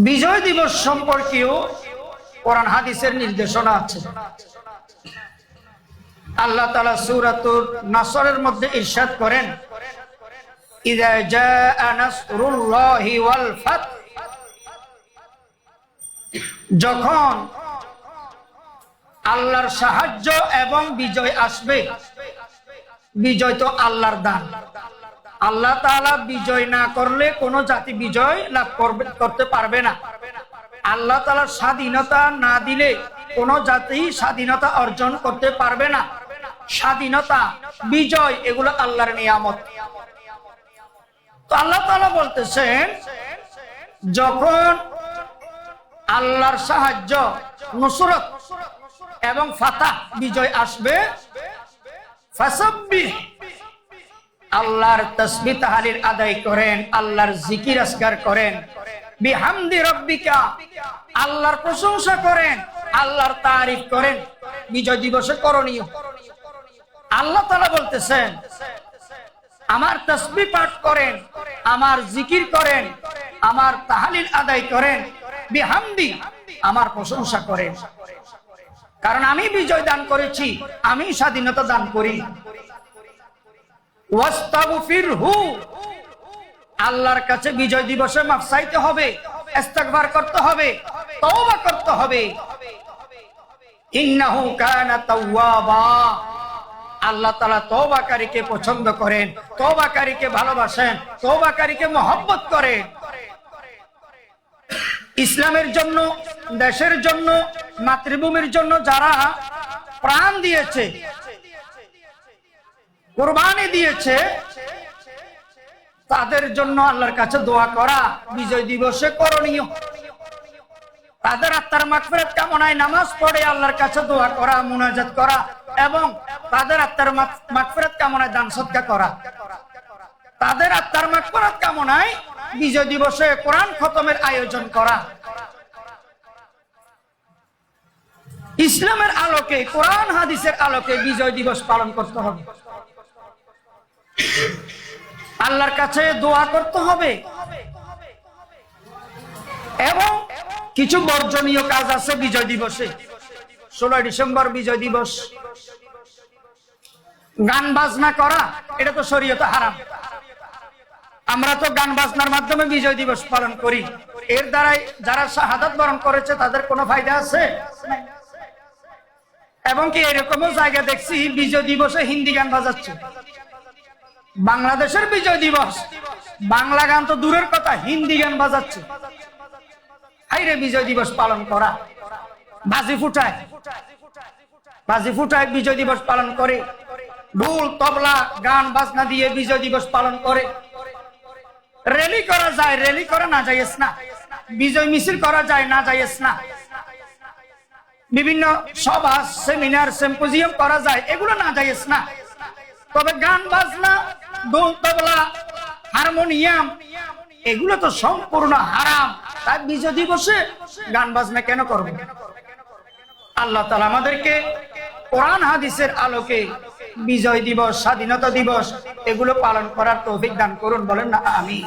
বিজয় দিবস সম্পর্কেও কোরআন হাদিসের নির্দেশনা আছে। আল্লাহ তাআলা সূরাতুন নাসরের মধ্যে ইরশাদ করেন, ইযা জাআ নাসরুল্লাহি ওয়াল ফাত, যখন আল্লাহর সাহায্য এবং বিজয় আসবে। বিজয় তো আল্লাহর দান। আল্লাহ তাআলা বিজয় না করলে কোন জাতি বিজয় লাভ করতে পারবে না। আল্লাহ তাআলা স্বাধীনতা না দিলে কোন জাতি স্বাধীনতা অর্জন করতে পারবে না। স্বাধীনতা, বিজয় এগুলো আল্লাহর নিয়ামত। তো আল্লাহ তাআলা বলতেছেন, যখন আল্লাহর সাহায্য, নুসরত এবং ফাতাহ, বিজয় আসবে, ফাসাব্বিহ, আল্লাহর তাসবিহ তাহলিল আদায় করেন, আল্লাহর জিকির আজকার করেন, বিহামদি রাব্বিকা, আল্লাহর প্রশংসা করেন, আল্লাহর তারিফ করেন। বিজয় দিবসে করণীয়। আল্লাহ তাআলা বলতেছেন, আমার তাসবিহ পাঠ করেন, আমার জিকির করেন, আমার তাহলিল আদায় করেন, বিহামদি, আমার প্রশংসা করেন। কারণ আমি বিজয় দান করেছি, আমি স্বাধীনতা দান করি। ওয়াস্তাগফিরহু, আল্লাহর কাছে বিজয় দিবসে মাফ চাইতে হবে, ইস্তিগফার করতে হবে, তওবা করতে হবে। ইন্নাহু কানা তাওয়াবা, আল্লাহ তাআলা তওবাকারীকে পছন্দ করেন, তওবাকারীকে ভালোবাসেন, তওবাকারীকে মহব্বত করেন। ইসলামের জন্য, দেশের জন্য, মাতৃভূমির জন্য যারা প্রাণ দিয়েছে, কুরবানি দিয়েছে, তাদের জন্য আল্লাহর কাছে দোয়া করা বিজয় দিবসে করণীয়। তাদের আত্মার মাগফিরাত কামনায় নামাজ পড়ে আল্লাহর কাছে দোয়া করা, মুনাজাত করা এবং তাদের আত্মার মাগফিরাত কামনায় দান সদকা করা। তাদের আত্মার মাগফিরাত কামনায় বিজয় দিবসে কোরআন খতমের আয়োজন করা। ইসলামের আলোকে, কোরআন হাদিসের আলোকে বিজয় দিবস পালন করতে হবে। আল্লাহর কাছে দোয়া করতে হবে এবং কিছু বর্জনীয় কাজ আছে বিজয় দিবসে। 16 ডিসেম্বর বিজয় দিবস, গান বাজনা করা, এটা তো শরীয়তে হারাম। আমরা তো গান বাজনার মাধ্যমে বিজয় দিবস পালন করি। এর দ্বারাই যারা শাহাদাত বরণ করেছে তাদের কোনো ফায়দা আছে? এবং কি এরকমও জায়গা দেখছি বিজয় দিবসে হিন্দি গান বাজাচ্ছে। বাংলাদেশের বিজয় দিবস, বাংলা গান তো দূরের কথা, হিন্দি গান বাজাচ্ছে। হাইরে বিজয় দিবস পালন করা, বাজি ফুটায়, বাজি ফুটায় বিজয় দিবস পালন করে, ঢোল তবলা গান বাজনা দিয়ে বিজয় দিবস পালন করে। র্যালি করা যায়, র্যালি করা না যায়জ না। বিজয় মিছিল করা যায়, না যায়জ না। বিভিন্ন সভা, সেমিনার, সিম্পোজিয়াম করা যায়, এগুলো না যায়জ না। তবে গান বাজনা, ঢোল তবলা, হারমোনিয়াম, এগুলো তো সম্পূর্ণ হারাম। তাই বিজয় দিবসে গান বাজনা কেন করবে? আল্লাহ তাআলা আমাদেরকে কোরআন হাদিসের আলোকে বিজয় দিবস, স্বাধীনতা দিবস এগুলো পালন করার তৌফিক দান করুন, বলেন না আমিন।